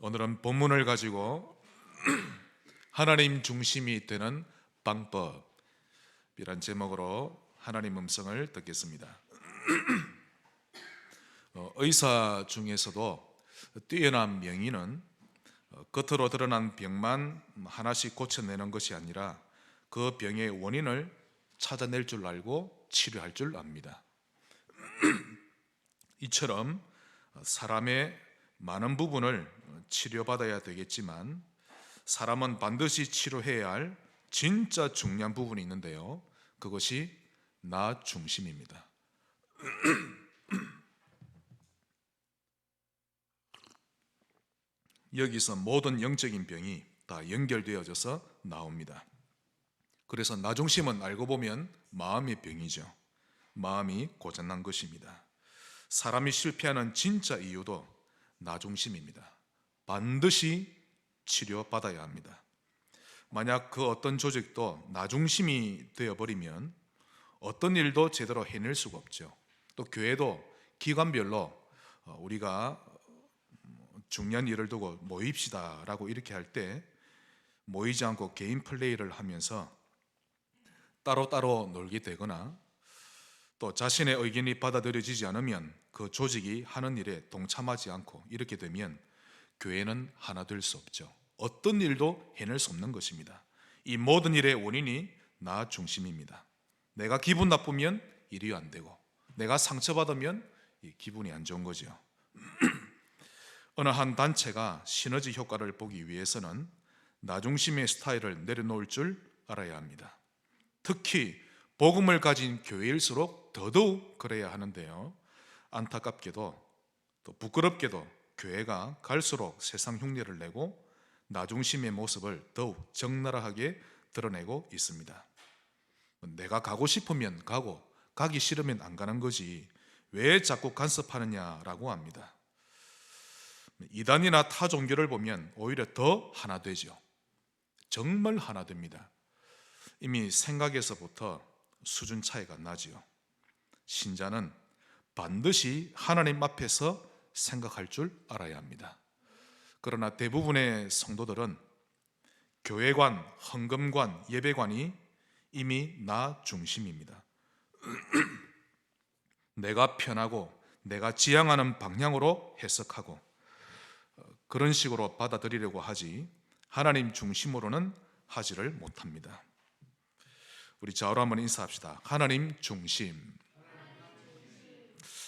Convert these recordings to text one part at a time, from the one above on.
오늘은 본문을 가지고 하나님 중심이 되는 방법이란 제목으로 하나님 음성을 듣겠습니다. 의사 중에서도 뛰어난 명의는 겉으로 드러난 병만 하나씩 고쳐내는 것이 아니라 그 병의 원인을 찾아낼 줄 알고 치료할 줄 압니다. 이처럼 사람의 많은 부분을 치료받아야 되겠지만 사람은 반드시 치료해야 할 진짜 중요한 부분이 있는데요, 그것이 나 중심입니다. 여기서 모든 영적인 병이 다 연결되어져서 나옵니다. 그래서 나 중심은 알고 보면 마음의 병이죠. 마음이 고장난 것입니다. 사람이 실패하는 진짜 이유도 나 중심입니다. 반드시 치료받아야 합니다. 만약 그 어떤 조직도 나 중심이 되어버리면 어떤 일도 제대로 해낼 수가 없죠. 또 교회도 기관별로 우리가 중요한 일을 두고 모입시다 라고 이렇게 할 때 모이지 않고 개인 플레이를 하면서 따로따로 놀게 되거나 또 자신의 의견이 받아들여지지 않으면 그 조직이 하는 일에 동참하지 않고 이렇게 되면 교회는 하나 될 수 없죠. 어떤 일도 해낼 수 없는 것입니다. 이 모든 일의 원인이 나 중심입니다. 내가 기분 나쁘면 일이 안 되고 내가 상처받으면 기분이 안 좋은 거죠. 어느 한 단체가 시너지 효과를 보기 위해서는 나 중심의 스타일을 내려놓을 줄 알아야 합니다. 특히 복음을 가진 교회일수록 더더욱 그래야 하는데요, 안타깝게도 또 부끄럽게도 교회가 갈수록 세상 흉내를 내고 나 중심의 모습을 더욱 적나라하게 드러내고 있습니다. 내가 가고 싶으면 가고 가기 싫으면 안 가는 거지 왜 자꾸 간섭하느냐라고 합니다. 이단이나 타 종교를 보면 오히려 더 하나 되죠. 정말 하나 됩니다. 이미 생각에서부터 수준 차이가 나지요. 신자는 반드시 하나님 앞에서 생각할 줄 알아야 합니다. 그러나 대부분의 성도들은 교회관, 헌금관, 예배관이 이미 나 중심입니다. 내가 편하고 내가 지향하는 방향으로 해석하고 그런 식으로 받아들이려고 하지 하나님 중심으로는 하지를 못합니다. 우리 좌우로 한번 인사합시다. 하나님 중심.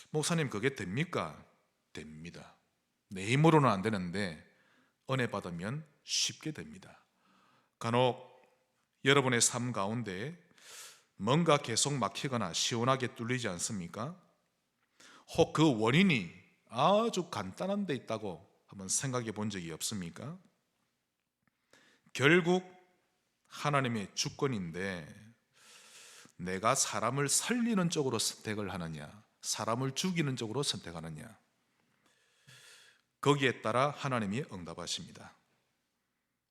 목사님, 그게 됩니까? 됩니다. 내 힘으로는 안 되는데 은혜 받으면 쉽게 됩니다. 간혹 여러분의 삶 가운데 뭔가 계속 막히거나 시원하게 뚫리지 않습니까? 혹 그 원인이 아주 간단한 데 있다고 한번 생각해 본 적이 없습니까? 결국 하나님의 주권인데 내가 사람을 살리는 쪽으로 선택을 하느냐, 사람을 죽이는 쪽으로 선택하느냐, 거기에 따라 하나님이 응답하십니다.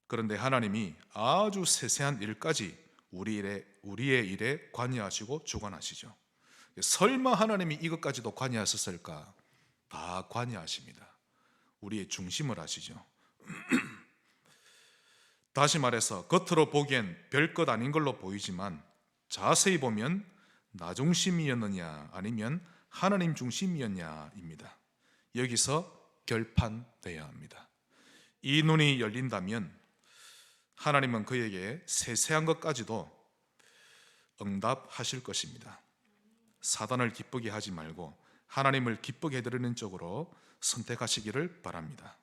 그런데 하나님이 아주 세세한 일까지 우리의 일에 관여하시고 주관하시죠. 설마 하나님이 이것까지도 관여하셨을까? 다 관여하십니다. 우리의 중심을 하시죠. 다시 말해서 겉으로 보기엔 별것 아닌 걸로 보이지만 자세히 보면 나 중심이었느냐 아니면 하나님 중심이었냐입니다. 여기서 결판돼야 합니다. 이 눈이 열린다면 하나님은 그에게 세세한 것까지도 응답하실 것입니다. 사단을 기쁘게 하지 말고 하나님을 기쁘게 해드리는 쪽으로 선택하시기를 바랍니다.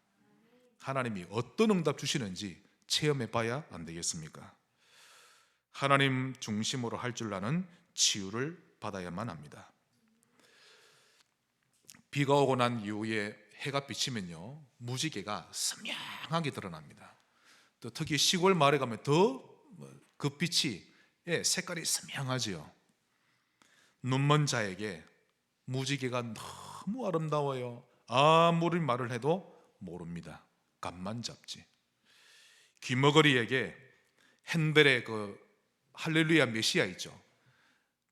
하나님이 어떤 응답 주시는지 체험해 봐야 안 되겠습니까? 하나님 중심으로 할 줄 아는 치유를 받아야만 합니다. 비가 오고 난 이후에 해가 비치면요, 무지개가 선명하게 드러납니다. 또 특히 시골 마을에 가면 더 그 빛이 색깔이 선명하지요. 눈먼 자에게 무지개가 너무 아름다워요. 아무리 말을 해도 모릅니다. 감만 잡지. 귀머거리에게 핸델의 그 할렐루야 메시아 있죠.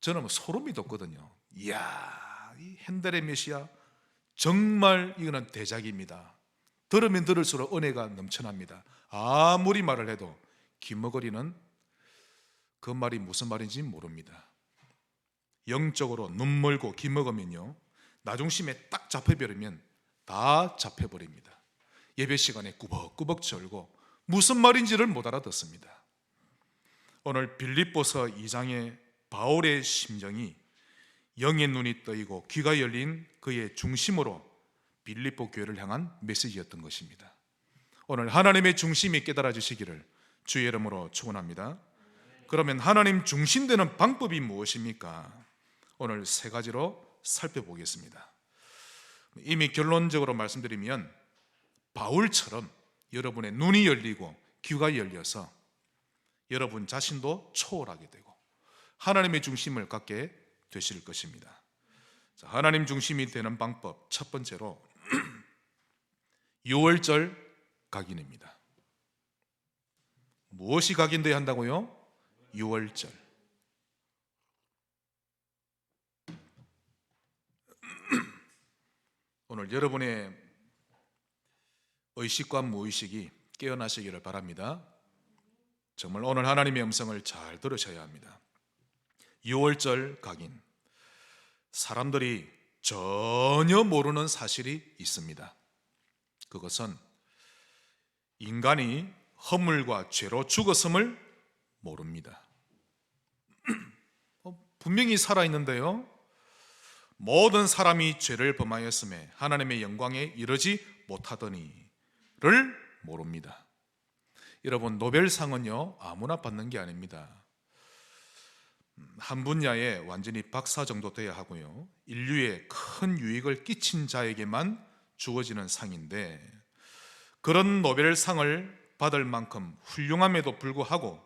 저는 소름이 돋거든요. 이야, 이 핸델의 메시아 정말 이거는 대작입니다. 들으면 들을수록 은혜가 넘쳐납니다. 아무리 말을 해도 귀머거리는 그 말이 무슨 말인지 모릅니다. 영적으로 눈 멀고 귀먹으면요, 나중심에 딱 잡혀버리면 다 잡혀버립니다. 예배 시간에 꾸벅꾸벅 절고 무슨 말인지를 못 알아듣습니다. 오늘 빌립보서 2장의 바울의 심정이 영의 눈이 뜨이고 귀가 열린 그의 중심으로 빌립보 교회를 향한 메시지였던 것입니다. 오늘 하나님의 중심이 깨달아지시기를 주의 이름으로 축원합니다. 그러면 하나님 중심되는 방법이 무엇입니까? 오늘 세 가지로 살펴보겠습니다. 이미 결론적으로 말씀드리면 바울처럼 여러분의 눈이 열리고 귀가 열려서 여러분 자신도 초월하게 되고 하나님의 중심을 갖게 되실 것입니다. 자, 하나님 중심이 되는 방법 첫 번째로 6월절 각인입니다. 무엇이 각인되어야 한다고요? 6월절. 오늘 여러분의 의식과 무의식이 깨어나시기를 바랍니다. 정말 오늘 하나님의 음성을 잘 들으셔야 합니다. 6월절 각인, 사람들이 전혀 모르는 사실이 있습니다. 그것은 인간이 허물과 죄로 죽었음을 모릅니다. 분명히 살아있는데요, 모든 사람이 죄를 범하였음에 하나님의 영광에 이르지 못하더니를 모릅니다. 여러분, 노벨상은요 아무나 받는 게 아닙니다. 한 분야에 완전히 박사 정도 돼야 하고요, 인류에 큰 유익을 끼친 자에게만 주어지는 상인데, 그런 노벨상을 받을 만큼 훌륭함에도 불구하고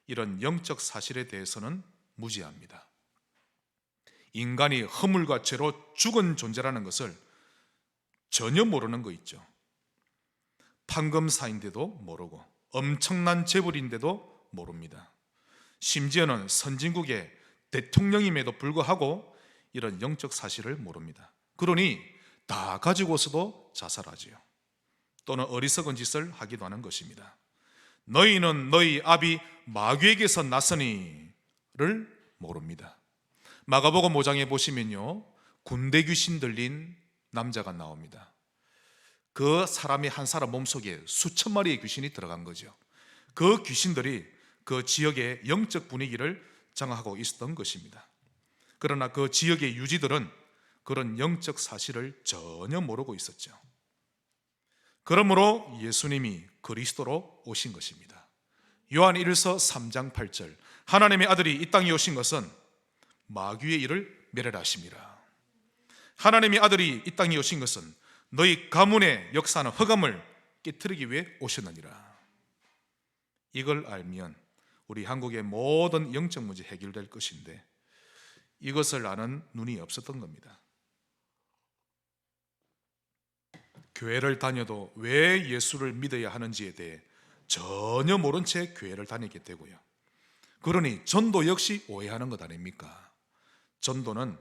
이런 영적 사실에 대해서는 무지합니다. 인간이 허물과 죄로 죽은 존재라는 것을 전혀 모르는 거 있죠. 판검사인데도 모르고 엄청난 재벌인데도 모릅니다. 심지어는 선진국의 대통령임에도 불구하고 이런 영적 사실을 모릅니다. 그러니 다 가지고서도 자살하지요. 또는 어리석은 짓을 하기도 하는 것입니다. 너희는 너희 아비 마귀에게서 났으니를 모릅니다. 마가복음 5장에 보시면요, 군대 귀신 들린 남자가 나옵니다. 그 사람이 한 사람 몸속에 수천 마리의 귀신이 들어간 거죠. 그 귀신들이 그 지역의 영적 분위기를 장악하고 있었던 것입니다. 그러나 그 지역의 유지들은 그런 영적 사실을 전혀 모르고 있었죠. 그러므로 예수님이 그리스도로 오신 것입니다. 요한 1서 3장 8절, 하나님의 아들이 이 땅에 오신 것은 마귀의 일을 멸하심이라. 하나님의 아들이 이 땅에 오신 것은 너희 가문의 역사는 흑암을 깨트리기 위해 오셨느니라. 이걸 알면 우리 한국의 모든 영적 문제 해결될 것인데, 이것을 아는 눈이 없었던 겁니다. 교회를 다녀도 왜 예수를 믿어야 하는지에 대해 전혀 모른 채 교회를 다니게 되고요, 그러니 전도 역시 오해하는 것 아닙니까? 전도는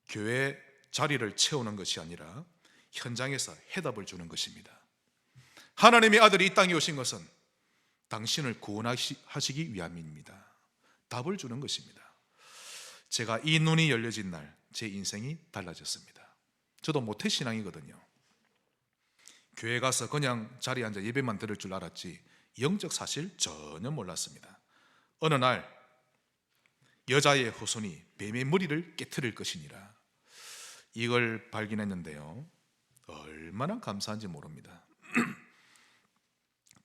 교회 자리를 채우는 것이 아니라 현장에서 해답을 주는 것입니다. 하나님의 아들이 이 땅에 오신 것은 당신을 구원하시기 위함입니다. 답을 주는 것입니다. 제가 이 눈이 열려진 날 제 인생이 달라졌습니다. 저도 모태신앙이거든요. 교회 가서 그냥 자리에 앉아 예배만 들을 줄 알았지 영적 사실 전혀 몰랐습니다. 어느 날 여자의 후손이 뱀의 머리를 깨트릴 것이니라, 이걸 발견했는데요, 얼마나 감사한지 모릅니다.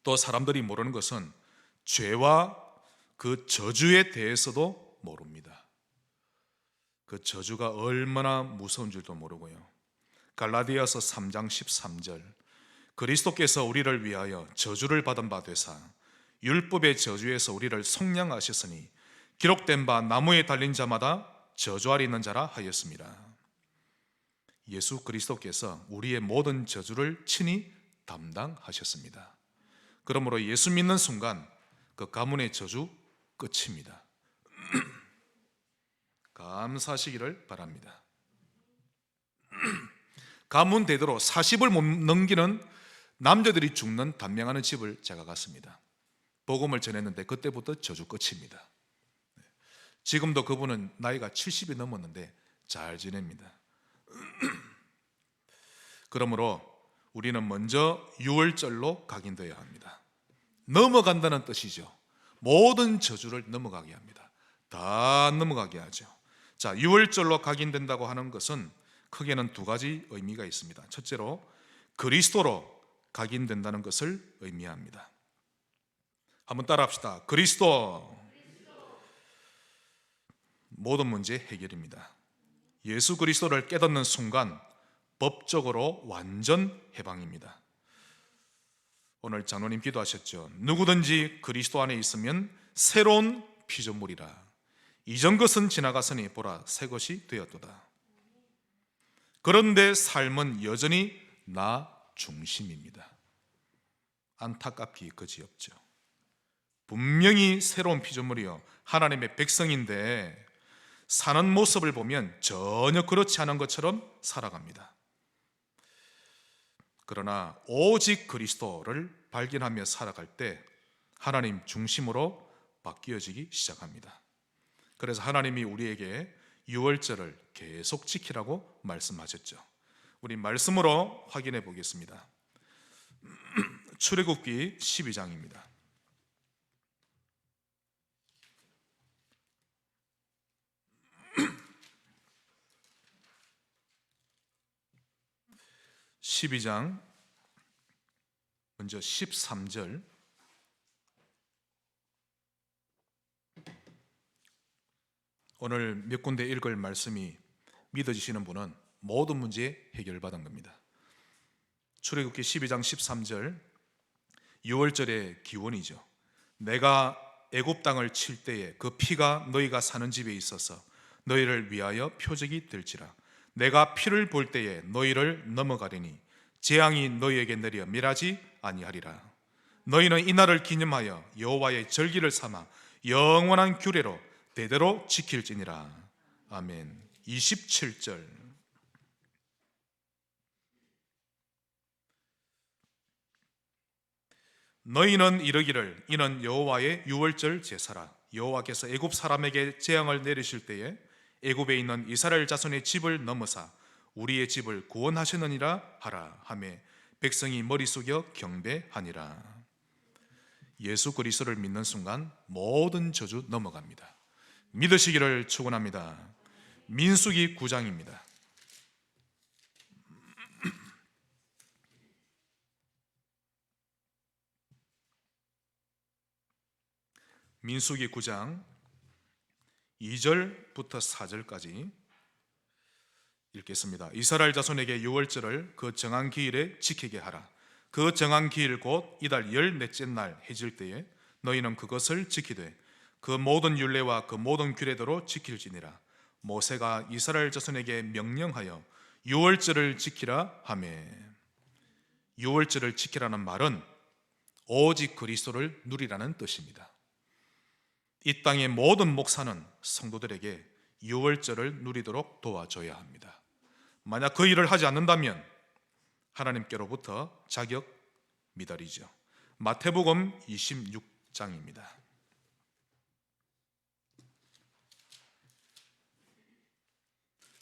또 사람들이 모르는 것은 죄와 그 저주에 대해서도 모릅니다. 그 저주가 얼마나 무서운 줄도 모르고요. 갈라디아서 3장 13절, 그리스도께서 우리를 위하여 저주를 받은 바 되사 율법의 저주에서 우리를 속량하셨으니 기록된 바 나무에 달린 자마다 저주 아래 있는 자라 하였습니다. 예수 그리스도께서 우리의 모든 저주를 친히 담당하셨습니다. 그러므로 예수 믿는 순간 그 가문의 저주 끝입니다. 감사하시기를 바랍니다. 가문 대대로 40을 못 넘기는 남자들이 죽는 단명하는 집을 제가 갔습니다. 복음을 전했는데 그때부터 저주 끝입니다. 지금도 그분은 나이가 70이 넘었는데 잘 지냅니다. 그러므로 우리는 먼저 유월절로 각인되어야 합니다. 넘어간다는 뜻이죠. 모든 저주를 넘어가게 합니다. 다 넘어가게 하죠. 자, 유월절로 각인된다고 하는 것은 크게는 두 가지 의미가 있습니다. 첫째로 그리스도로 각인된다는 것을 의미합니다. 한번 따라합시다. 그리스도. 모든 문제 해결입니다. 예수 그리스도를 깨닫는 순간 법적으로 완전 해방입니다. 오늘 장로님 기도하셨죠. 누구든지 그리스도 안에 있으면 새로운 피조물이라. 이전 것은 지나갔으니 보라 새 것이 되었도다. 그런데 삶은 여전히 나 중심입니다. 안타깝기 그지없죠. 분명히 새로운 피조물이요 하나님의 백성인데 사는 모습을 보면 전혀 그렇지 않은 것처럼 살아갑니다. 그러나 오직 그리스도를 발견하며 살아갈 때 하나님 중심으로 바뀌어지기 시작합니다. 그래서 하나님이 우리에게 유월절을 계속 지키라고 말씀하셨죠. 우리 말씀으로 확인해 보겠습니다. 출애굽기 12장입니다. (12장) 먼저 13절. 오늘 몇 군데 읽을 말씀이 믿어지시는 분은 모든 문제 해결받은 겁니다. 출애굽기 12장 13절, 유월절의 기원이죠. 내가 애굽 땅을 칠 때에 그 피가 너희가 사는 집에 있어서 너희를 위하여 표적이 될지라. 내가 피를 볼 때에 너희를 넘어가리니 재앙이 너희에게 내려 멸하지 아니하리라. 너희는 이날을 기념하여 여호와의 절기를 삼아 영원한 규례로 대대로 지킬지니라. 아멘. 27절. 너희는 이르기를 이는 여호와의 유월절 제사라. 여호와께서 애굽 사람에게 재앙을 내리실 때에 애굽에 있는 이스라엘 자손의 집을 넘어사 우리의 집을 구원하시느니라 하라 하매 백성이 머리 숙여 경배하니라. 예수 그리스도를 믿는 순간 모든 저주 넘어갑니다. 믿으시기를 축원합니다. 민수기 9장입니다. 민수기 9장 2절부터 4절까지 읽겠습니다. 이스라엘 자손에게 유월절을 그 정한 기일에 지키게 하라. 그 정한 기일 곧 이달 14째 날 해질 때에 너희는 그것을 지키되 그 모든 율례와 그 모든 규례대로 지킬지니라. 모세가 이스라엘 자손에게 명령하여 유월절을 지키라 하매, 유월절을 지키라는 말은 오직 그리스도를 누리라는 뜻입니다. 이 땅의 모든 목사는 성도들에게 유월절을 누리도록 도와줘야 합니다. 만약 그 일을 하지 않는다면 하나님께로부터 자격 미달이죠. 마태복음 26장입니다.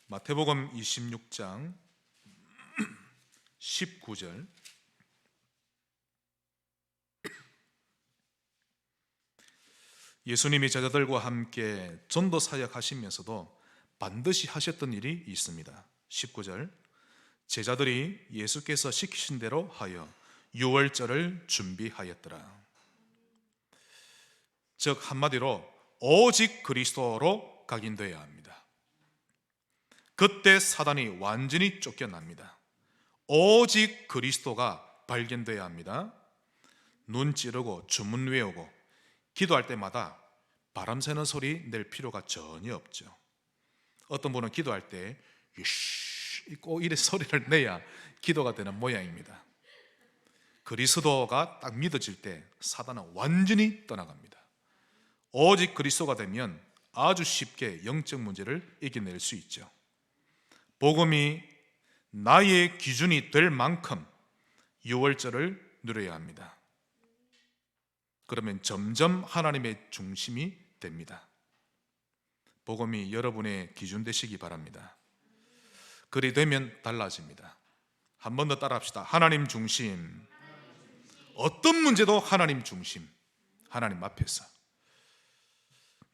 마태복음 26장 19절. 예수님이 제자들과 함께 전도 사역하시면서도 반드시 하셨던 일이 있습니다. 19절. 제자들이 예수께서 시키신 대로 하여 유월절을 준비하였더라. 즉 한마디로 오직 그리스도로 각인되어야 합니다. 그때 사단이 완전히 쫓겨납니다. 오직 그리스도가 발견되어야 합니다. 눈 찌르고 주문 외우고 기도할 때마다 바람 새는 소리 낼 필요가 전혀 없죠. 어떤 분은 기도할 때 꼭 이래 소리를 내야 기도가 되는 모양입니다. 그리스도가 딱 믿어질 때 사단은 완전히 떠나갑니다. 오직 그리스도가 되면 아주 쉽게 영적 문제를 이겨낼 수 있죠. 복음이 나의 기준이 될 만큼 유월절을 누려야 합니다. 그러면 점점 하나님의 중심이 됩니다. 복음이 여러분의 기준 되시기 바랍니다. 그리 되면 달라집니다. 한 번 더 따라합시다. 하나님 중심. 어떤 문제도 하나님 중심. 하나님 앞에서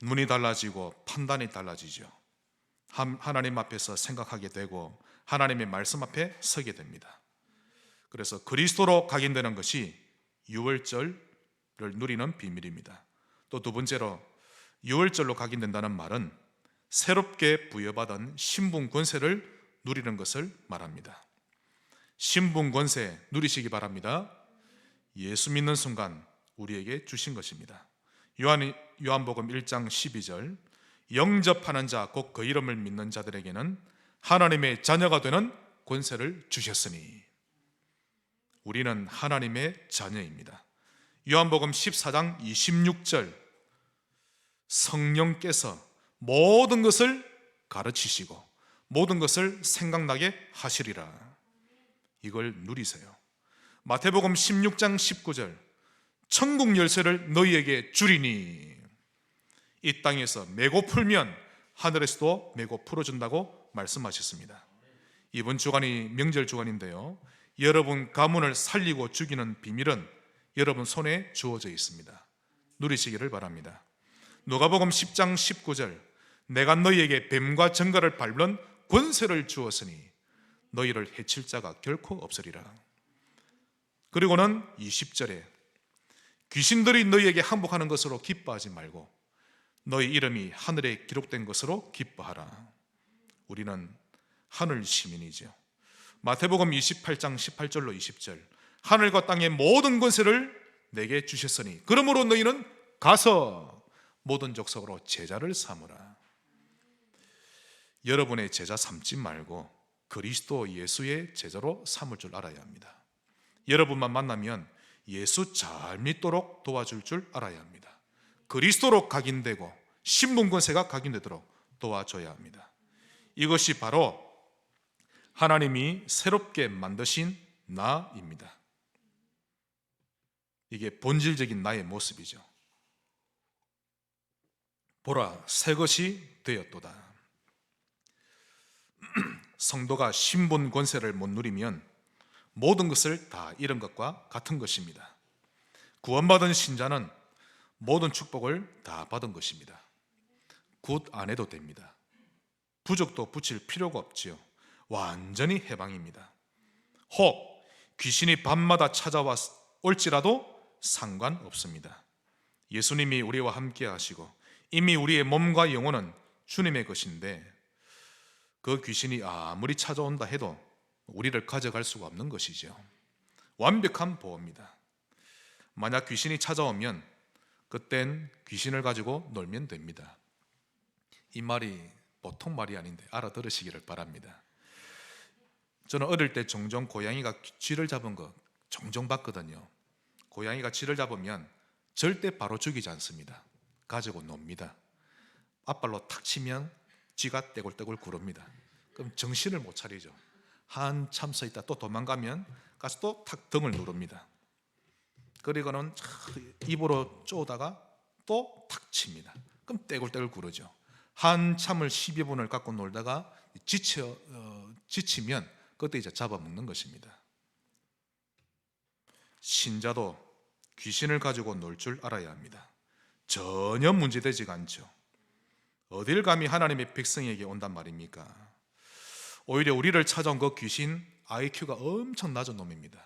눈이 달라지고 판단이 달라지죠. 하나님 앞에서 생각하게 되고 하나님의 말씀 앞에 서게 됩니다. 그래서 그리스도로 각인되는 것이 유월절을 누리는 비밀입니다. 또 두 번째로 유월절로 각인된다는 말은 새롭게 부여받은 신분 권세를 누리는 것을 말합니다. 신분 권세 누리시기 바랍니다. 예수 믿는 순간 우리에게 주신 것입니다. 요한복음 1장 12절 영접하는 자 곧 그 이름을 믿는 자들에게는 하나님의 자녀가 되는 권세를 주셨으니 우리는 하나님의 자녀입니다. 요한복음 14장 26절 성령께서 모든 것을 가르치시고 모든 것을 생각나게 하시리라. 이걸 누리세요. 마태복음 16장 19절 천국 열쇠를 너희에게 주리니 이 땅에서 메고 풀면 하늘에서도 메고 풀어준다고 말씀하셨습니다. 이번 주간이 명절 주간인데요, 여러분 가문을 살리고 죽이는 비밀은 여러분 손에 주어져 있습니다. 누리시기를 바랍니다. 누가복음 10장 19절 내가 너희에게 뱀과 정갈을 밟는 권세를 주었으니 너희를 해칠 자가 결코 없으리라. 그리고는 20절에 귀신들이 너희에게 항복하는 것으로 기뻐하지 말고 너희 이름이 하늘에 기록된 것으로 기뻐하라. 우리는 하늘 시민이죠. 마태복음 28장 18절로 20절 하늘과 땅의 모든 권세를 내게 주셨으니 그러므로 너희는 가서 모든 족속으로 제자를 삼으라. 여러분의 제자 삼지 말고 그리스도 예수의 제자로 삼을 줄 알아야 합니다. 여러분만 만나면 예수 잘 믿도록 도와줄 줄 알아야 합니다. 그리스도로 각인되고 신분 권세가 각인되도록 도와줘야 합니다. 이것이 바로 하나님이 새롭게 만드신 나입니다. 이게 본질적인 나의 모습이죠. 보라, 새 것이 되었도다. 성도가 신분 권세를 못 누리면 모든 것을 다 잃은 것과 같은 것입니다. 구원받은 신자는 모든 축복을 다 받은 것입니다. 굿 안 해도 됩니다. 부적도 붙일 필요가 없지요. 완전히 해방입니다. 혹 귀신이 밤마다 찾아와 올지라도 상관없습니다. 예수님이 우리와 함께 하시고 이미 우리의 몸과 영혼은 주님의 것인데 그 귀신이 아무리 찾아온다 해도 우리를 가져갈 수가 없는 것이죠. 완벽한 보호입니다. 만약 귀신이 찾아오면 그땐 귀신을 가지고 놀면 됩니다. 이 말이 보통 말이 아닌데 알아들으시기를 바랍니다. 저는 어릴 때 종종 고양이가 쥐를 잡은 거 종종 봤거든요. 고양이가 쥐를 잡으면 절대 바로 죽이지 않습니다. 가지고 놉니다. 앞발로 탁 치면 쥐가 떼굴떼굴 구릅니다. 그럼 정신을 못 차리죠. 한참 서 있다 또 도망가면 가서 또 탁 등을 누릅니다. 그리고는 입으로 쪼다가 또 탁 칩니다. 그럼 떼굴떼굴 구르죠. 한참을 12분을 갖고 놀다가 지치면 그때 이제 잡아먹는 것입니다. 신자도 귀신을 가지고 놀 줄 알아야 합니다. 전혀 문제되지가 않죠. 어딜 감히 하나님의 백성에게 온단 말입니까? 오히려 우리를 찾아온 그 귀신 IQ가 엄청 낮은 놈입니다.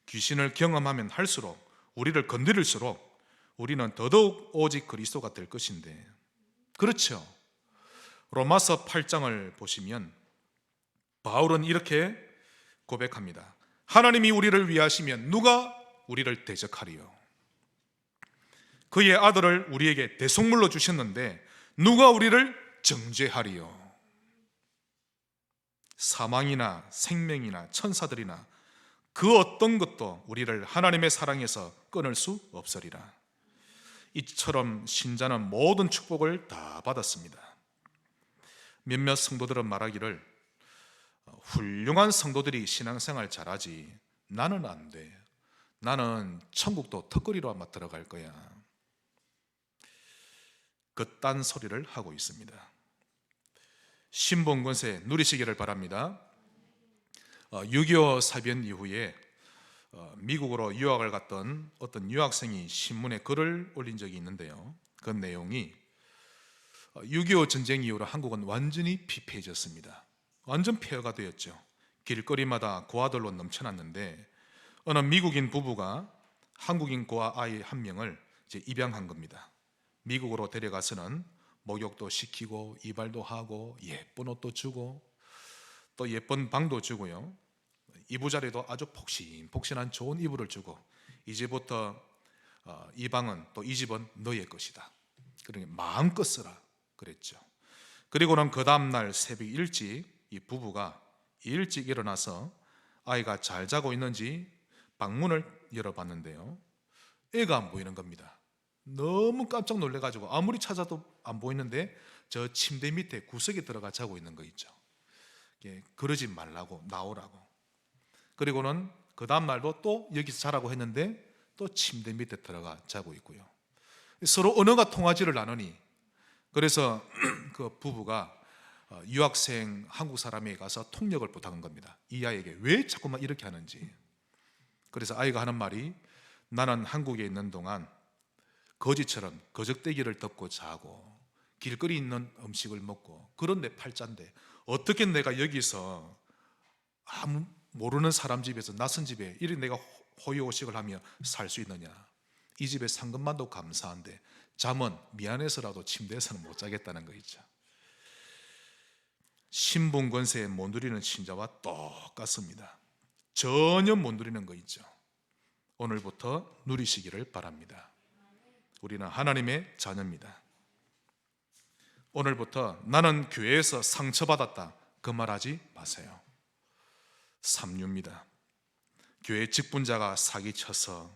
귀신을 경험하면 할수록 우리를 건드릴수록 우리는 더더욱 오직 그리스도가 될 것인데, 그렇죠? 로마서 8장을 보시면 바울은 이렇게 고백합니다. 하나님이 우리를 위하시면 누가 우리를 대적하리요? 그의 아들을 우리에게 대속물로 주셨는데 누가 우리를 정죄하리요? 사망이나 생명이나 천사들이나 그 어떤 것도 우리를 하나님의 사랑에서 끊을 수 없으리라. 이처럼 신자는 모든 축복을 다 받았습니다. 몇몇 성도들은 말하기를 훌륭한 성도들이 신앙생활 잘하지 나는 안 돼. 나는 천국도 턱걸이로 아마 들어갈 거야. 그딴 소리를 하고 있습니다. 신분 권세 누리시기를 바랍니다. 6.25 사변 이후에 미국으로 유학을 갔던 어떤 유학생이 신문에 글을 올린 적이 있는데요. 그 내용이 6.25 전쟁 이후로 한국은 완전히 피폐해졌습니다. 완전 폐허가 되었죠. 길거리마다 고아들로 넘쳐났는데 어느 미국인 부부가 한국인 고아 아이 한 명을 이제 입양한 겁니다. 미국으로 데려가서는 목욕도 시키고 이발도 하고 예쁜 옷도 주고 또 예쁜 방도 주고요. 이부자리도 아주 폭신폭신한 좋은 이불을 주고 이제부터 이 방은 또 이 집은 너의 것이다. 그러니 마음껏 쓰라 그랬죠. 그리고는 그 다음날 새벽 일찍 이 부부가 일찍 일어나서 아이가 잘 자고 있는지 방문을 열어봤는데요. 애가 안 보이는 겁니다. 너무 깜짝 놀래가지고 아무리 찾아도 안 보이는데 저 침대 밑에 구석에 들어가 자고 있는 거 있죠. 그러지 말라고 나오라고. 그리고는 그 다음날도 또 여기서 자라고 했는데 또 침대 밑에 들어가 자고 있고요. 서로 언어가 통하지를 않으니 그래서 그 부부가 유학생 한국 사람에게 가서 통역을 부탁한 겁니다. 이 아이에게 왜 자꾸만 이렇게 하는지. 그래서 아이가 하는 말이 나는 한국에 있는 동안 거지처럼 거적대기를 덮고 자고 길거리 있는 음식을 먹고 그런 내 팔자인데 어떻게 내가 여기서 아무 모르는 사람 집에서 낯선 집에 이렇게 내가 호의호식을 하며 살 수 있느냐. 이 집에 산 것만도 감사한데 잠은 미안해서라도 침대에서는 못 자겠다는 거 있죠. 신분 권세에 못 누리는 신자와 똑같습니다. 전혀 못 누리는 거 있죠. 오늘부터 누리시기를 바랍니다. 우리는 하나님의 자녀입니다. 오늘부터 나는 교회에서 상처받았다 그 말하지 마세요. 삼류입니다. 교회 직분자가 사기쳐서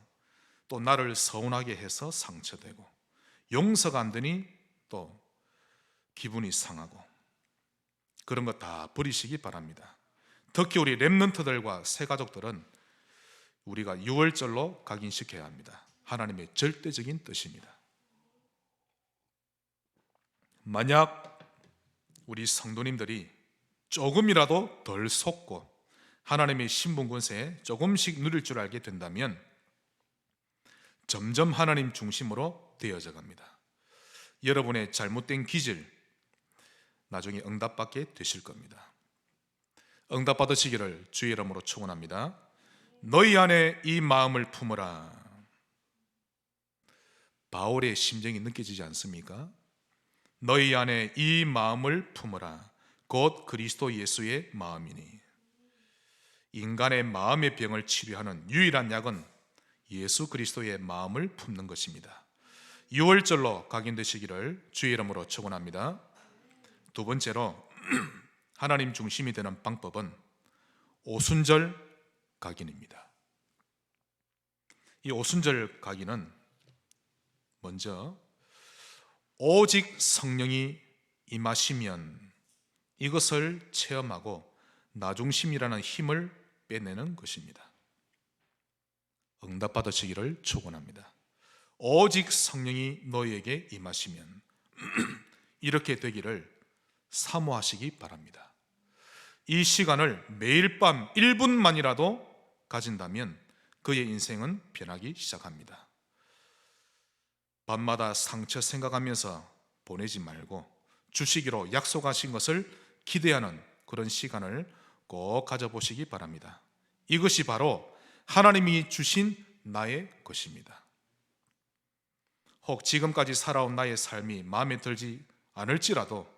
또 나를 서운하게 해서 상처되고 용서가 안 되니 또 기분이 상하고 그런 거 다 버리시기 바랍니다. 특히 우리 렘넌트들과 새가족들은 우리가 유월절로 각인시켜야 합니다. 하나님의 절대적인 뜻입니다. 만약 우리 성도님들이 조금이라도 덜 속고 하나님의 신분 권세에 조금씩 누릴 줄 알게 된다면 점점 하나님 중심으로 되어져 갑니다. 여러분의 잘못된 기질 나중에 응답받게 되실 겁니다. 응답받으시기를 주의 이름으로 축원합니다. 너희 안에 이 마음을 품으라. 바울의 심정이 느껴지지 않습니까? 너희 안에 이 마음을 품으라. 곧 그리스도 예수의 마음이니. 인간의 마음의 병을 치료하는 유일한 약은 예수 그리스도의 마음을 품는 것입니다. 6월절로 각인되시기를 주의 이름으로 축원합니다. 두 번째로 하나님 중심이 되는 방법은 오순절 각인입니다. 이 오순절 각인은 먼저 오직 성령이 임하시면 이것을 체험하고 나중심이라는 힘을 빼내는 것입니다. 응답받으시기를 축원합니다. 오직 성령이 너희에게 임하시면 이렇게 되기를 사모하시기 바랍니다. 이 시간을 매일 밤 1분만이라도 가진다면 그의 인생은 변하기 시작합니다. 밤마다 상처 생각하면서 보내지 말고 주시기로 약속하신 것을 기대하는 그런 시간을 꼭 가져보시기 바랍니다. 이것이 바로 하나님이 주신 나의 것입니다. 혹 지금까지 살아온 나의 삶이 마음에 들지 않을지라도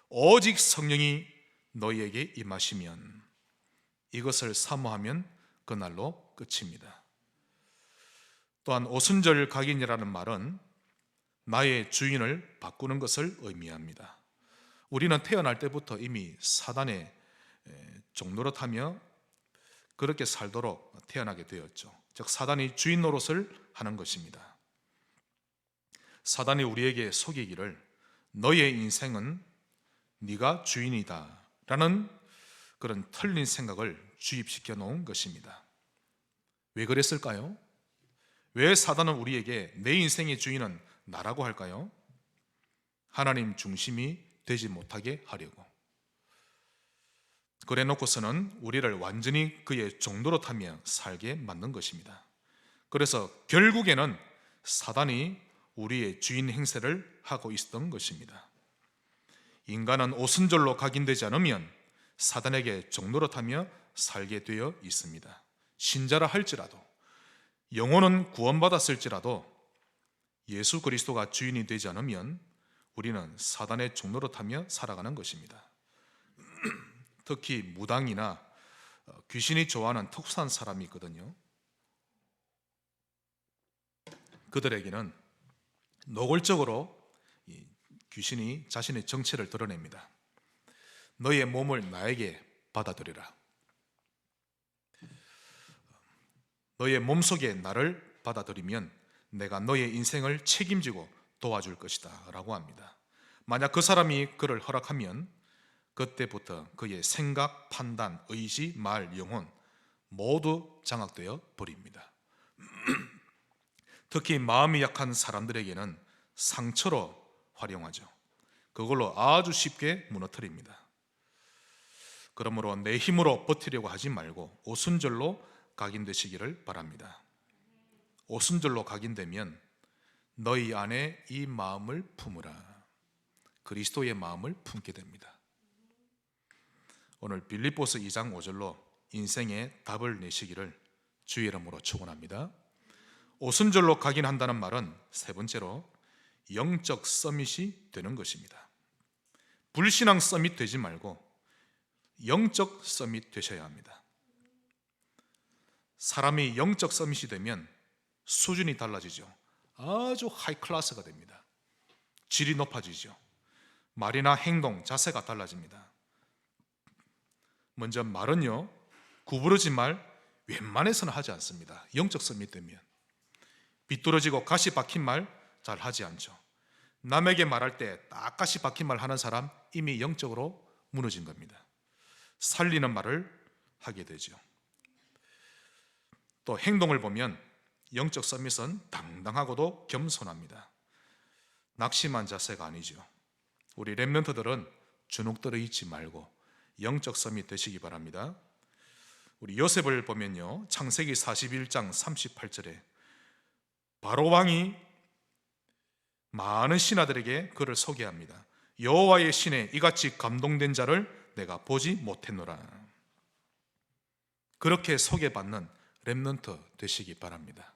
오직 성령이 너희에게 임하시면 이것을 사모하면 그날로 끝입니다. 또한 오순절 각인이라는 말은 나의 주인을 바꾸는 것을 의미합니다. 우리는 태어날 때부터 이미 사단의 종노릇하며 그렇게 살도록 태어나게 되었죠. 즉 사단이 주인 노릇을 하는 것입니다. 사단이 우리에게 속이기를 너의 인생은 네가 주인이다 라는 그런 틀린 생각을 주입시켜 놓은 것입니다. 왜 그랬을까요? 왜 사단은 우리에게 내 인생의 주인은 나라고 할까요? 하나님 중심이 되지 못하게 하려고. 그래 놓고서는 우리를 완전히 그의 종노릇 하며 살게 만든 것입니다. 그래서 결국에는 사단이 우리의 주인 행세를 하고 있었던 것입니다. 인간은 오순절로 각인되지 않으면 사단에게 종노릇하며 살게 되어 있습니다. 신자라 할지라도, 영혼은 구원받았을지라도 예수 그리스도가 주인이 되지 않으면 우리는 사단의 종노릇하며 살아가는 것입니다. 특히 무당이나 귀신이 좋아하는 특수한 사람이 있거든요. 그들에게는 노골적으로 귀신이 자신의 정체를 드러냅니다. 너의 몸을 나에게 받아들여라. 너의 몸속에 나를 받아들이면 내가 너의 인생을 책임지고 도와줄 것이다 라고 합니다. 만약 그 사람이 그를 허락하면 그때부터 그의 생각, 판단, 의지, 말, 영혼 모두 장악되어 버립니다. 특히 마음이 약한 사람들에게는 상처로 활용하죠. 그걸로 아주 쉽게 무너뜨립니다. 그러므로 내 힘으로 버티려고 하지 말고 오순절로 각인되시기를 바랍니다. 오순절로 각인되면 너희 안에 이 마음을 품으라. 그리스도의 마음을 품게 됩니다. 오늘 빌립보서 2장 5절로 인생의 답을 내시기를 주의 이름으로 축원합니다. 오순절로 각인한다는 말은 세 번째로 영적 서밋이 되는 것입니다. 불신앙 서밋 되지 말고 영적 서밋 되셔야 합니다. 사람이 영적 서밋이 되면 수준이 달라지죠. 아주 하이 클래스가 됩니다. 질이 높아지죠. 말이나 행동, 자세가 달라집니다. 먼저 말은요, 구부러진 말 웬만해서는 하지 않습니다. 영적 서밋 되면 비뚤어지고 가시 박힌 말 잘 하지 않죠. 남에게 말할 때 딱 가시 박힌 말 하는 사람 이미 영적으로 무너진 겁니다. 살리는 말을 하게 되죠. 또 행동을 보면 영적 서밋은 당당하고도 겸손합니다. 낙심한 자세가 아니죠. 우리 렘넌트들은 주눅 들어 있지 말고 영적 서밋 되시기 바랍니다. 우리 요셉을 보면요, 창세기 41장 38절에 바로 왕이 많은 신하들에게 그를 소개합니다. 여호와의 신에 이같이 감동된 자를 내가 보지 못했노라. 그렇게 소개받는 렘넌트 되시기 바랍니다.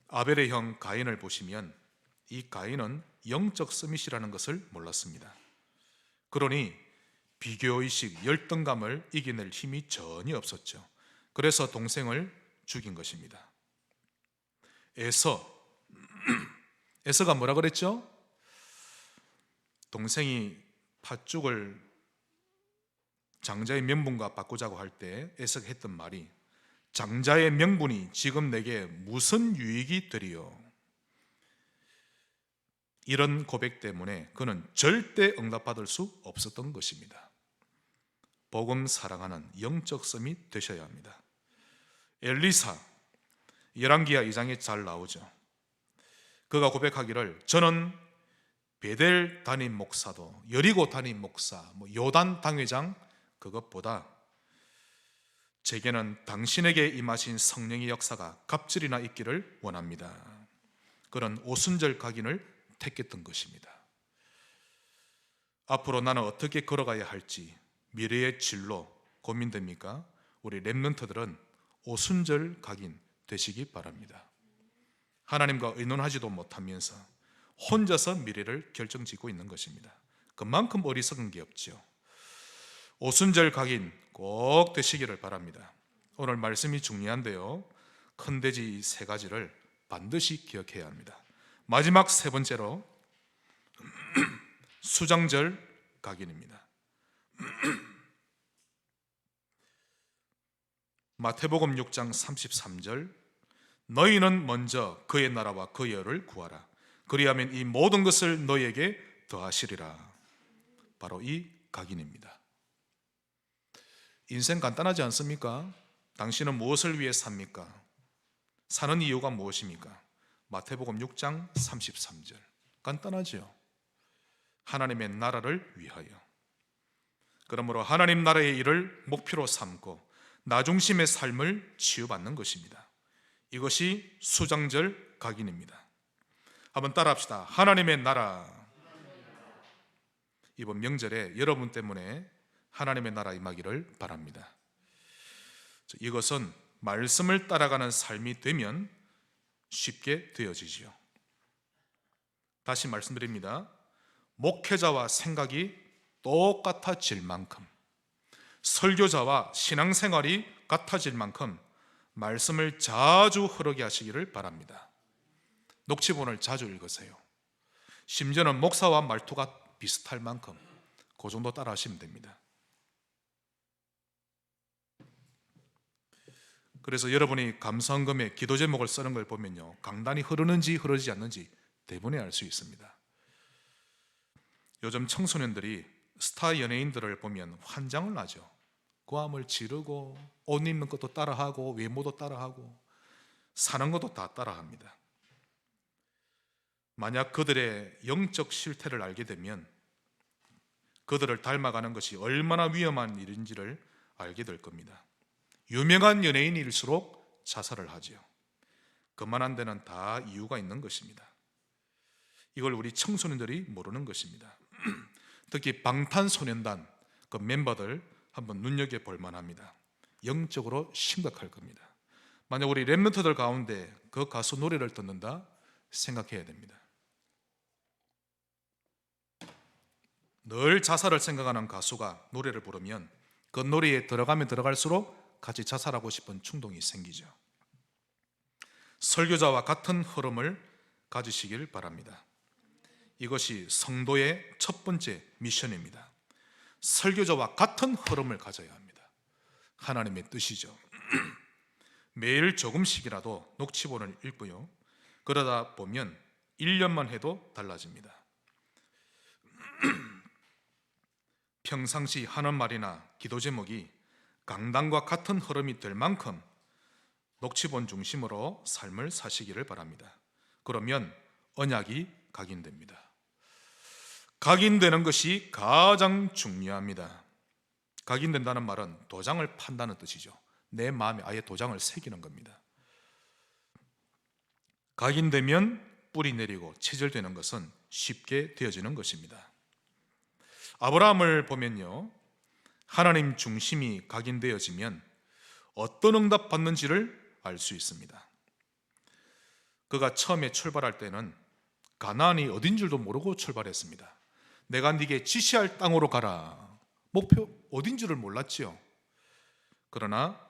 아벨의 형 가인을 보시면 이 가인은 영적 서밋이라는 것을 몰랐습니다. 그러니 비교의식, 열등감을 이겨낼 힘이 전혀 없었죠. 그래서 동생을 죽인 것입니다. 에서가 뭐라 그랬죠? 동생이 팥죽을 장자의 명분과 바꾸자고 할 때 에서가 했던 말이 장자의 명분이 지금 내게 무슨 유익이 되리요? 이런 고백 때문에 그는 절대 응답받을 수 없었던 것입니다. 복음 사랑하는 영적 섬이 되셔야 합니다. 엘리사, 열왕기하 2장에 잘 나오죠. 그가 고백하기를 저는 베델 담임 목사도 여리고 담임 목사, 요단 당회장 그것보다 제게는 당신에게 임하신 성령의 역사가 갑절이나 있기를 원합니다. 그런 오순절 각인을 택했던 것입니다. 앞으로 나는 어떻게 걸어가야 할지 미래의 진로 고민됩니까? 우리 렘넌트들은 오순절 각인 되시기 바랍니다. 하나님과 의논하지도 못하면서 혼자서 미래를 결정짓고 있는 것입니다. 그만큼 어리석은 게 없죠. 오순절 각인 꼭 되시기를 바랍니다. 오늘 말씀이 중요한데요, 큰 돼지 세 가지를 반드시 기억해야 합니다. 마지막 세 번째로 수장절 각인입니다. 마태복음 6장 33절 너희는 먼저 그의 나라와 그의 의를 구하라. 그리하면 이 모든 것을 너희에게 더하시리라. 바로 이 각인입니다. 인생 간단하지 않습니까? 당신은 무엇을 위해 삽니까? 사는 이유가 무엇입니까? 마태복음 6장 33절. 간단하지요. 하나님의 나라를 위하여. 그러므로 하나님 나라의 일을 목표로 삼고 나 중심의 삶을 치유받는 것입니다. 이것이 수장절 각인입니다. 한번 따라합시다. 하나님의 나라. 이번 명절에 여러분 때문에 하나님의 나라 임하기를 바랍니다. 이것은 말씀을 따라가는 삶이 되면 쉽게 되어지지요. 다시 말씀드립니다. 목회자와 생각이 똑같아질 만큼, 설교자와 신앙생활이 같아질 만큼 말씀을 자주 흐르게 하시기를 바랍니다. 녹취본을 자주 읽으세요. 심지어는 목사와 말투가 비슷할 만큼 그 정도 따라 하시면 됩니다. 그래서 여러분이 감사헌금에 기도 제목을 쓰는 걸 보면요, 강단이 흐르는지 흐르지 않는지 대부분에 알 수 있습니다. 요즘 청소년들이 스타 연예인들을 보면 환장을 하죠. 고함을 지르고 옷 입는 것도 따라하고 외모도 따라하고 사는 것도 다 따라합니다. 만약 그들의 영적 실태를 알게 되면 그들을 닮아가는 것이 얼마나 위험한 일인지를 알게 될 겁니다. 유명한 연예인일수록 자살을 하죠. 그만한 데는 다 이유가 있는 것입니다. 이걸 우리 청소년들이 모르는 것입니다. 특히 방탄소년단 그 멤버들 한번 눈여겨볼 만합니다. 영적으로 심각할 겁니다. 만약 우리 랩런트들 가운데 그 가수 노래를 듣는다 생각해야 됩니다. 늘 자살을 생각하는 가수가 노래를 부르면 그 노래에 들어가면 들어갈수록 같이 자살하고 싶은 충동이 생기죠. 설교자와 같은 흐름을 가지시길 바랍니다. 이것이 성도의 첫 번째 미션입니다. 설교자와 같은 흐름을 가져야 합니다. 하나님의 뜻이죠. 매일 조금씩이라도 녹취본을 읽고요, 그러다 보면 1년만 해도 달라집니다. 평상시 하는 말이나 기도 제목이 강단과 같은 흐름이 될 만큼 녹취본 중심으로 삶을 사시기를 바랍니다. 그러면 언약이 각인됩니다. 각인되는 것이 가장 중요합니다. 각인된다는 말은 도장을 판다는 뜻이죠. 내 마음에 아예 도장을 새기는 겁니다. 각인되면 뿌리 내리고 체질되는 것은 쉽게 되어지는 것입니다. 아브라함을 보면요, 하나님 중심이 각인되어지면 어떤 응답 받는지를 알 수 있습니다. 그가 처음에 출발할 때는 가나안이 어딘 줄도 모르고 출발했습니다. 내가 네게 지시할 땅으로 가라. 목표 어딘 줄을 몰랐지요. 그러나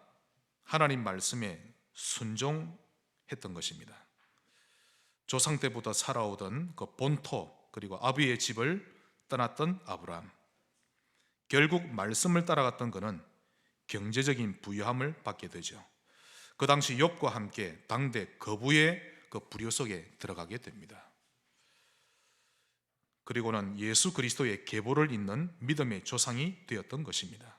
하나님 말씀에 순종했던 것입니다. 조상 때부터 살아오던 그 본토 그리고 아비의 집을 떠났던 아브라함, 결국 말씀을 따라갔던 그는 경제적인 부유함을 받게 되죠. 그 당시 욥과 함께 당대 거부의 그 불효 속에 들어가게 됩니다. 그리고는 예수 그리스도의 계보를 잇는 믿음의 조상이 되었던 것입니다.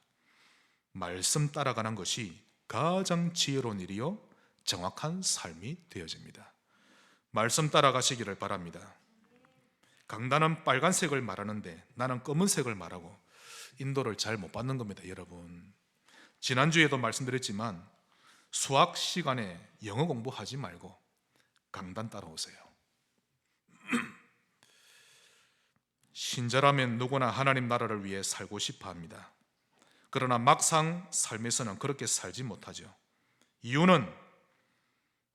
말씀 따라가는 것이 가장 지혜로운 일이요 정확한 삶이 되어집니다. 말씀 따라가시기를 바랍니다. 강단은 빨간색을 말하는데 나는 검은색을 말하고 인도를 잘 못 받는 겁니다. 여러분, 지난주에도 말씀드렸지만 수학 시간에 영어 공부하지 말고 강단 따라오세요. 신자라면 누구나 하나님 나라를 위해 살고 싶어 합니다. 그러나 막상 삶에서는 그렇게 살지 못하죠. 이유는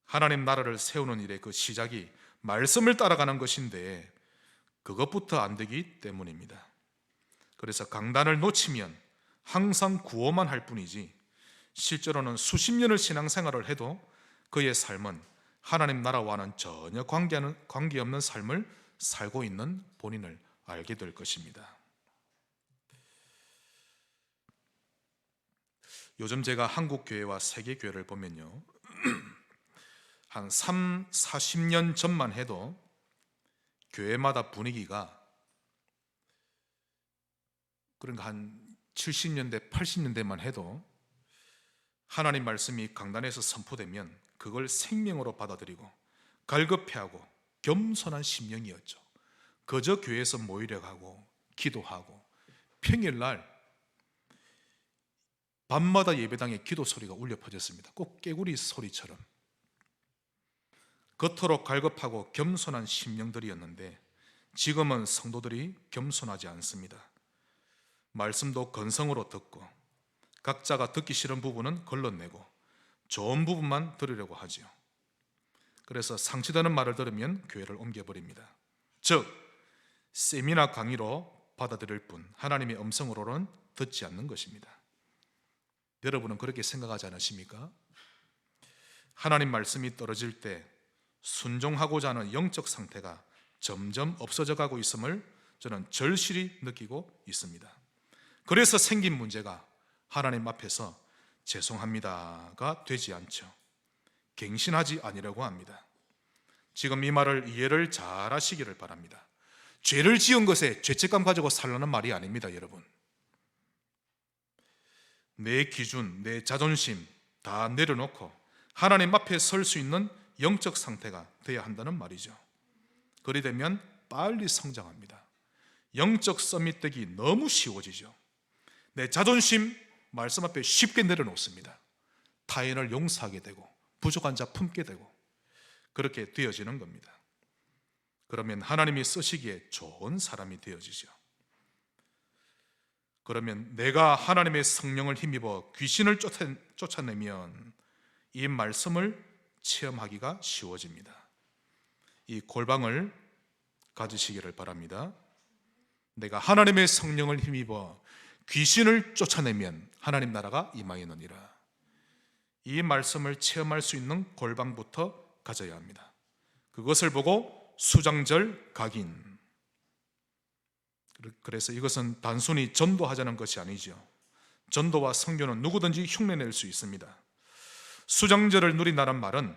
하나님 나라를 세우는 일의 그 시작이 말씀을 따라가는 것인데 그것부터 안 되기 때문입니다. 그래서 강단을 놓치면 항상 구호만 할 뿐이지 실제로는 수십 년을 신앙생활을 해도 그의 삶은 하나님 나라와는 전혀 관계없는 삶을 살고 있는 본인을 알게 될 것입니다. 요즘 제가 한국 교회와 세계 교회를 보면요, 한 40년 전만 해도 교회마다 분위기가, 그러니까 한 70년대, 80년대만 해도 하나님 말씀이 강단에서 선포되면 그걸 생명으로 받아들이고 갈급해하고 겸손한 심령이었죠. 그저 교회에서 모이려 하고 기도하고 평일날 밤마다 예배당에 기도 소리가 울려 퍼졌습니다. 꼭 깨구리 소리처럼. 겉으로 갈급하고 겸손한 심령들이었는데 지금은 성도들이 겸손하지 않습니다. 말씀도 건성으로 듣고 각자가 듣기 싫은 부분은 걸러내고 좋은 부분만 들으려고 하지요. 그래서 상처되는 말을 들으면 교회를 옮겨버립니다. 즉 세미나 강의로 받아들일 뿐 하나님의 음성으로는 듣지 않는 것입니다. 여러분은 그렇게 생각하지 않으십니까? 하나님 말씀이 떨어질 때 순종하고자 하는 영적 상태가 점점 없어져 가고 있음을 저는 절실히 느끼고 있습니다. 그래서 생긴 문제가 하나님 앞에서 죄송합니다가 되지 않죠. 갱신하지 아니려고 합니다. 지금 이 말을 이해를 잘 하시기를 바랍니다. 죄를 지은 것에 죄책감 가지고 살라는 말이 아닙니다, 여러분. 내 기준, 내 자존심 다 내려놓고 하나님 앞에 설 수 있는 영적 상태가 되어야 한다는 말이죠. 그리 되면 빨리 성장합니다. 영적 서밋되기 너무 쉬워지죠. 내 자존심 말씀 앞에 쉽게 내려놓습니다. 타인을 용서하게 되고 부족한 자 품게 되고 그렇게 되어지는 겁니다. 그러면 하나님이 쓰시기에 좋은 사람이 되어지죠. 그러면 내가 하나님의 성령을 힘입어 귀신을 쫓아내면 이 말씀을 체험하기가 쉬워집니다. 이 골방을 가지시기를 바랍니다. 내가 하나님의 성령을 힘입어 귀신을 쫓아내면 하나님 나라가 임하였느니라. 이 말씀을 체험할 수 있는 골방부터 가져야 합니다. 그것을 보고 수장절 각인. 그래서 이것은 단순히 전도하자는 것이 아니죠. 전도와 선교는 누구든지 흉내낼 수 있습니다. 수장절을 누린다는 말은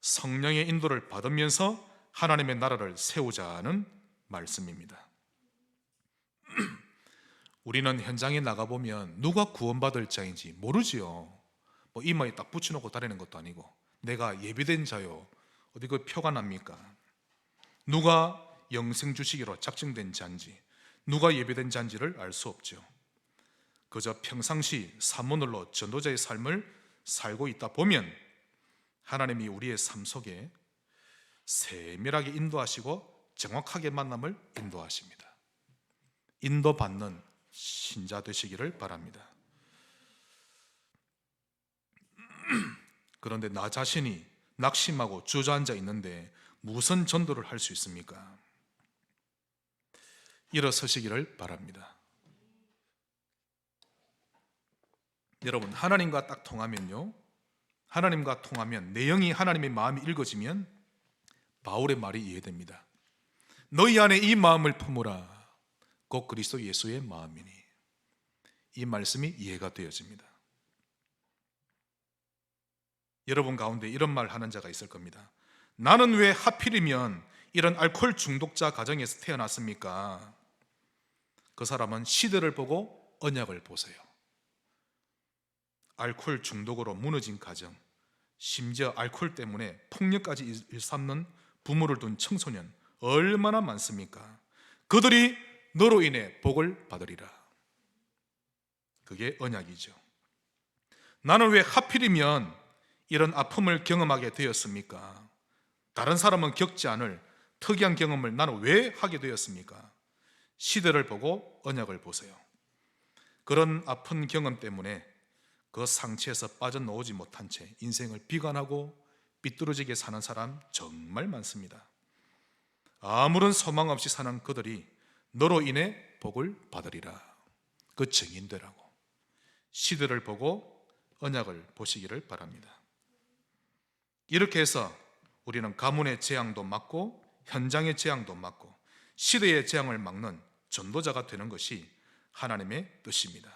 성령의 인도를 받으면서 하나님의 나라를 세우자는 말씀입니다. 우리는 현장에 나가보면 누가 구원받을 자인지 모르지요. 뭐 이마에 딱 붙여놓고 다니는 것도 아니고 내가 예비된 자요 어디 그 표가 납니까? 누가 영생 주시기로 작정된 자인지 누가 예비된 자인지를 알 수 없죠. 그저 평상시 사모늘로 전도자의 삶을 살고 있다 보면 하나님이 우리의 삶 속에 세밀하게 인도하시고 정확하게 만남을 인도하십니다. 인도받는 신자 되시기를 바랍니다. 그런데 나 자신이 낙심하고 주저앉아 있는데 무슨 전도를 할 수 있습니까? 일어서시기를 바랍니다. 여러분, 하나님과 딱 통하면요, 하나님과 통하면 내 영이 하나님의 마음이 읽어지면 바울의 말이 이해됩니다. 너희 안에 이 마음을 품으라. 곧 그리스도 예수의 마음이니. 이 말씀이 이해가 되어집니다. 여러분 가운데 이런 말 하는 자가 있을 겁니다. 나는 왜 하필이면 이런 알코올 중독자 가정에서 태어났습니까? 그 사람은 시대를 보고 언약을 보세요. 알코올 중독으로 무너진 가정, 심지어 알코올 때문에 폭력까지 일삼는 부모를 둔 청소년 얼마나 많습니까? 그들이 너로 인해 복을 받으리라. 그게 언약이죠. 나는 왜 하필이면 이런 아픔을 경험하게 되었습니까? 다른 사람은 겪지 않을 특이한 경험을 나는 왜 하게 되었습니까? 시대를 보고 언약을 보세요. 그런 아픈 경험 때문에 그 상처에서 빠져나오지 못한 채 인생을 비관하고 삐뚤어지게 사는 사람 정말 많습니다. 아무런 소망 없이 사는 그들이 너로 인해 복을 받으리라. 그 증인되라고. 시대를 보고 언약을 보시기를 바랍니다. 이렇게 해서 우리는 가문의 재앙도 막고 현장의 재앙도 막고 시대의 재앙을 막는 전도자가 되는 것이 하나님의 뜻입니다.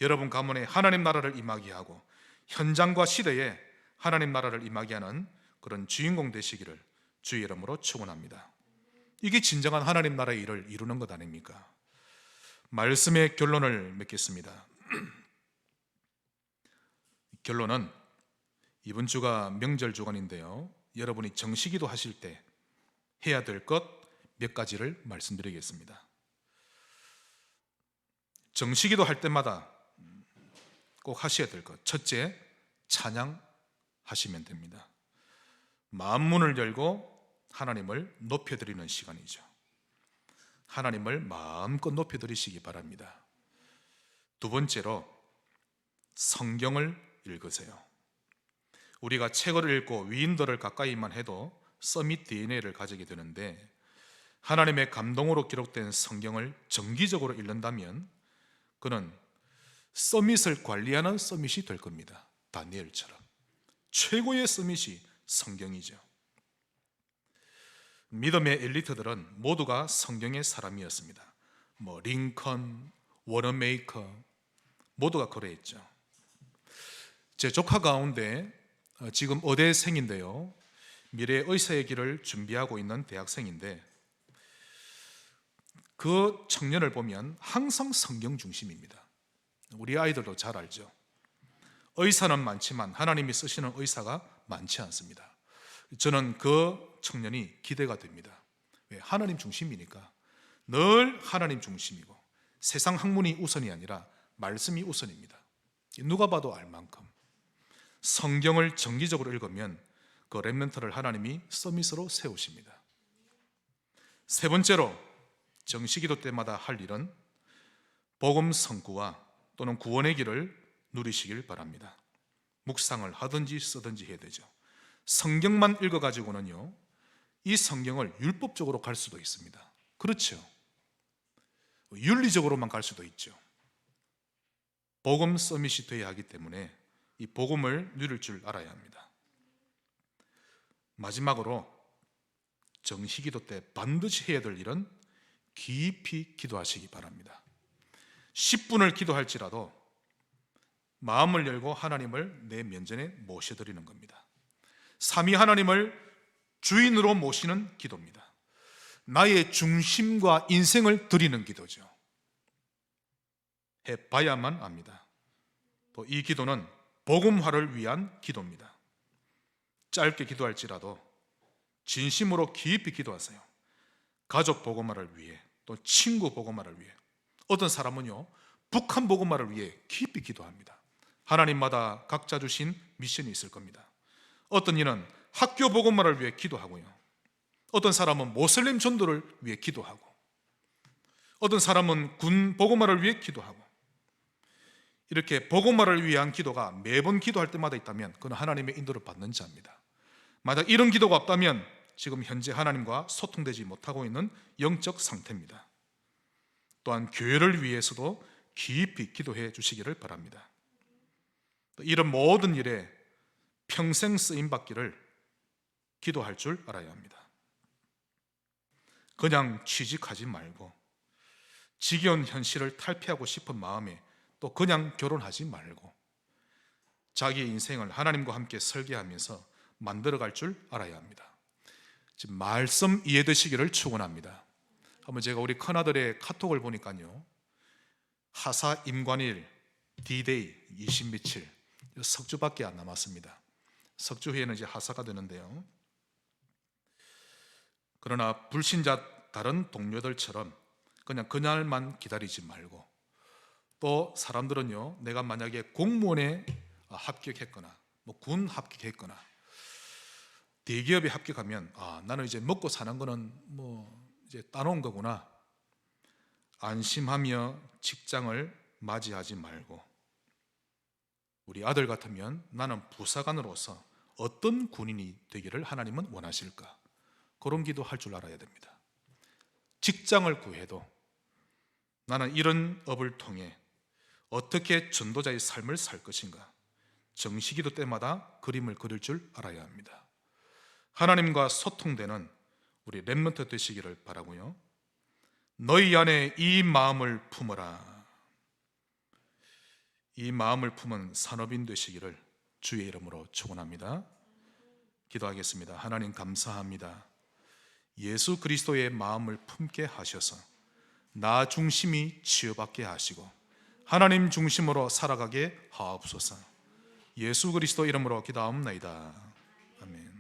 여러분 가문에 하나님 나라를 임하게 하고 현장과 시대에 하나님 나라를 임하게 하는 그런 주인공 되시기를 주의 이름으로 축원합니다. 이게 진정한 하나님 나라의 일을 이루는 것 아닙니까? 말씀의 결론을 맺겠습니다. 결론은 이번 주가 명절 주간인데요, 여러분이 정시기도 하실 때 해야 될 것 몇 가지를 말씀드리겠습니다. 정시기도 할 때마다 꼭 하셔야 될 것, 첫째, 찬양하시면 됩니다. 마음문을 열고 하나님을 높여드리는 시간이죠. 하나님을 마음껏 높여드리시기 바랍니다. 두 번째로, 성경을 읽으세요. 우리가 책을 읽고 위인들을 가까이만 해도 서밋 DNA를 가지게 되는데, 하나님의 감동으로 기록된 성경을 정기적으로 읽는다면 그는 서밋을 관리하는 서밋이 될 겁니다. 다니엘처럼 최고의 서밋이 성경이죠. 믿음의 엘리트들은 모두가 성경의 사람이었습니다. 링컨, 워너메이커, 모두가 그러했죠. 제 조카 가운데 지금 의대생인데요, 미래 의사의 길을 준비하고 있는 대학생인데, 그 청년을 보면 항상 성경 중심입니다. 우리 아이들도 잘 알죠. 의사는 많지만 하나님이 쓰시는 의사가 많지 않습니다. 저는 그 청년이 기대가 됩니다. 왜? 하나님 중심이니까. 늘 하나님 중심이고 세상 학문이 우선이 아니라 말씀이 우선입니다. 누가 봐도 알 만큼 성경을 정기적으로 읽으면 그 렘넌트를 하나님이 서밋으로 세우십니다. 세 번째로, 정시기도 때마다 할 일은 복음 선구와 또는 구원의 길을 누리시길 바랍니다. 묵상을 하든지 쓰든지 해야 되죠. 성경만 읽어가지고는요, 이 성경을 율법적으로 갈 수도 있습니다. 그렇죠. 윤리적으로만 갈 수도 있죠. 복음 서밋이 되어야 하기 때문에 이 복음을 누릴 줄 알아야 합니다. 마지막으로, 정시기도 때 반드시 해야 될 일은 깊이 기도하시기 바랍니다. 10분을 기도할지라도 마음을 열고 하나님을 내 면전에 모셔드리는 겁니다. 삼위 하나님을 주인으로 모시는 기도입니다. 나의 중심과 인생을 드리는 기도죠. 해봐야만 압니다. 또 이 기도는 복음화를 위한 기도입니다. 짧게 기도할지라도 진심으로 깊이 기도하세요. 가족 복음화를 위해, 또 친구 복음화를 위해. 어떤 사람은요, 북한 복음화를 위해 깊이 기도합니다. 하나님마다 각자 주신 미션이 있을 겁니다. 어떤 이는 학교 복음화를 위해 기도하고요, 어떤 사람은 모슬림 전도를 위해 기도하고, 어떤 사람은 군 복음화를 위해 기도하고, 이렇게 복음화를 위한 기도가 매번 기도할 때마다 있다면 그는 하나님의 인도를 받는 자입니다. 만약 이런 기도가 없다면 지금 현재 하나님과 소통되지 못하고 있는 영적 상태입니다. 또한 교회를 위해서도 깊이 기도해 주시기를 바랍니다. 이런 모든 일에 평생 쓰임받기를 기도할 줄 알아야 합니다. 그냥 취직하지 말고 지겨운 현실을 탈피하고 싶은 마음에 또 그냥 결혼하지 말고 자기의 인생을 하나님과 함께 설계하면서 만들어갈 줄 알아야 합니다. 지금 말씀 이해되시기를 축원합니다. 한번 제가 우리 큰아들의 카톡을 보니까요, 하사 임관일 D-Day 20 며칠, 석주밖에 안 남았습니다. 석주 후에는 이제 하사가 되는데요, 그러나 불신자 다른 동료들처럼 그냥 그날만 기다리지 말고, 또 사람들은요, 내가 만약에 공무원에 합격했거나 군 합격했거나 대기업에 합격하면 나는 이제 먹고 사는 거는 이제 따놓은 거구나, 안심하며 직장을 맞이하지 말고, 우리 아들 같으면 나는 부사관으로서 어떤 군인이 되기를 하나님은 원하실까, 그런 기도할 줄 알아야 됩니다. 직장을 구해도 나는 이런 업을 통해 어떻게 전도자의 삶을 살 것인가, 정시기도 때마다 그림을 그릴 줄 알아야 합니다. 하나님과 소통되는 우리 렘넌트 되시기를 바라고요. 너희 안에 이 마음을 품어라. 이 마음을 품은 산업인 되시기를 주의 이름으로 축원합니다. 기도하겠습니다. 하나님 감사합니다. 예수 그리스도의 마음을 품게 하셔서 나 중심이 치유받게 하시고 하나님 중심으로 살아가게 하옵소서. 예수 그리스도 이름으로 기도하옵나이다. 아멘.